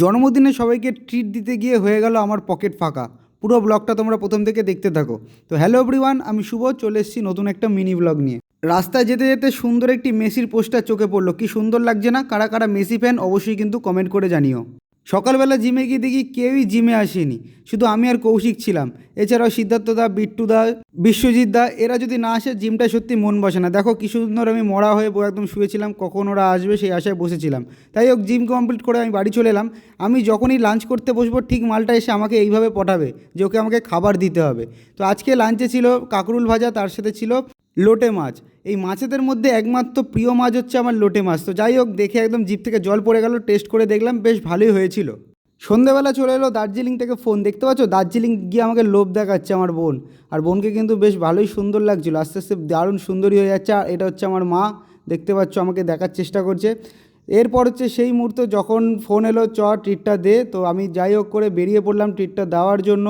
জন্মদিনে সবাইকে ট্রিট দিতে গিয়ে হয়ে গেল আমার পকেট ফাঁকা। পুরো ব্লগটা তোমরা প্রথম থেকে দেখতে থাকো। তো হ্যালো এভরিওয়ান, আমি শুভ চলে এসেছি নতুন একটা মিনি ব্লগ নিয়ে। রাস্তায় যেতে যেতে সুন্দর একটি মেসির পোস্টার চোখে পড়লো। কি সুন্দর লাগছে না? কারা কারা মেসি ফ্যান অবশ্যই কিন্তু কমেন্ট করে জানিও। সকালবেলা জিমে গিয়ে দেখি কেউই জিমে আসেনি, শুধু আমি আর কৌশিক ছিলাম। এছাড়াও সিদ্ধার্থ দা, বিট্টু দা, বিশ্বজিৎ দা, এরা যদি না আসে জিমটা সত্যি মন বসে না। দেখো কি সুন্দর আমি মরা হয়ে একদম শুয়েছিলাম, কখন ওরা আসবে সেই আশায় বসেছিলাম। তাই হোক, জিম কমপ্লিট করে আমি বাড়ি চলে এলাম। আমি যখনই লাঞ্চ করতে বসবো ঠিক মালটা এসে আমাকে এইভাবে পটাবে যে ওকে আমাকে খাবার দিতে হবে। তো আজকে লাঞ্চে ছিল কাঁকরুল ভাজা, তার সাথে ছিল লোটে মাছ। এই মাছেদের মধ্যে একমাত্র প্রিয় মাছ হচ্ছে আমার লোটে মাছ। তো যাই হোক, দেখে একদম জিভ থেকে জল পড়ে গেল। টেস্ট করে দেখলাম বেশ ভালোই হয়েছিল। সন্ধেবেলা চলে এলো দার্জিলিং থেকে ফোন, দেখতে পাচ্ছ দার্জিলিং গিয়ে আমাকে লোভ দেখাচ্ছে আমার বোন। আর বোনকে কিন্তু বেশ ভালোই সুন্দর লাগছিলো, আস্তে আস্তে দারুণ সুন্দরী হয়ে যাচ্ছে। আর এটা হচ্ছে আমার মা, দেখতে পাচ্ছ আমাকে দেখার চেষ্টা করছে। এরপর হচ্ছে সেই মুহূর্ত যখন ফোন এলো, ট্রিটটা দে। তো আমি যাই হোক করে বেরিয়ে পড়লাম ট্রিটটা দেওয়ার জন্য।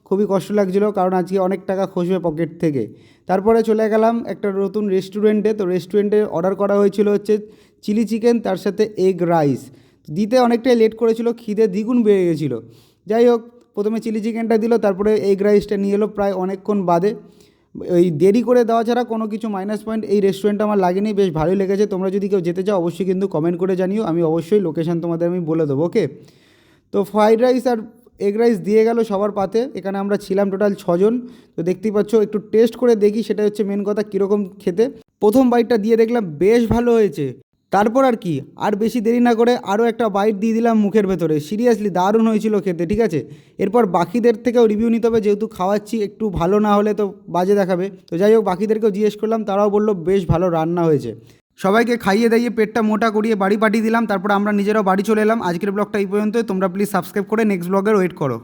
খুবই কষ্ট লাগছিলো কারণ আজকে অনেক টাকা খসবে পকেট থেকে। তারপরে চলে গেলাম একটা নতুন রেস্টুরেন্টে। তো রেস্টুরেন্টে অর্ডার করা হয়েছিল হচ্ছে চিলি চিকেন, তার সাথে এগ রাইস। দিতে অনেকটাই লেট করেছিল, খিদে দ্বিগুণ বেড়ে গেছিলো। যাই হোক, প্রথমে চিলি চিকেনটা দিল, তারপরে এগ রাইসটা নিয়ে এলো প্রায় অনেকক্ষণ বাদে। এই দেরি করে দেওয়া ছাড়া কোনো কিছু মাইনাস পয়েন্ট এই রেস্টুরেন্টটা আমার লাগেনি, বেশ ভালোই লেগেছে। তোমরা যদি কেউ যেতে চাও অবশ্যই কিন্তু কমেন্ট করে জানিও, আমি অবশ্যই লোকেশান তোমাদের আমি বলে দেবো, ওকে। তো ফ্রাইড রাইস আর এগ রাইস দিয়ে গেল সবার পাতে। এখানে আমরা ছিলাম টোটাল 6 জন। তো দেখতেই পাচ্ছ, একটু টেস্ট করে দেখি, সেটা হচ্ছে মেন কথা, কীরকম খেতে। প্রথম বাইটটা দিয়ে দেখলাম বেশ ভালো হয়েছে। তারপর আর কি, আর বেশি দেরি না করে আরও একটা বাইট দিয়ে দিলাম মুখের ভেতরে। সিরিয়াসলি দারুণ হয়েছিল খেতে, ঠিক আছে। এরপর বাকিদের থেকেও রিভিউ নিতে হবে, যেহেতু খাওয়াচ্ছি, একটু ভালো না হলে তো বাজে দেখাবে। তো যাই হোক, বাকিদেরকেও জিজ্ঞেস করলাম, তারাও বললো বেশ ভালো রান্না হয়েছে। সবাইকে খাইয়ে দাইয়ে পেটটা মোটা করিয়ে বাড়ি পাঠিয়ে দিলাম। তারপর আমরা নিজেরাও বাড়ি চলে এলাম। আজকের ব্লগটা এই পর্যন্তই। তোমরা প্লিজ সাবস্ক্রাইব করে নেক্সট ব্লগের ওয়েট করো।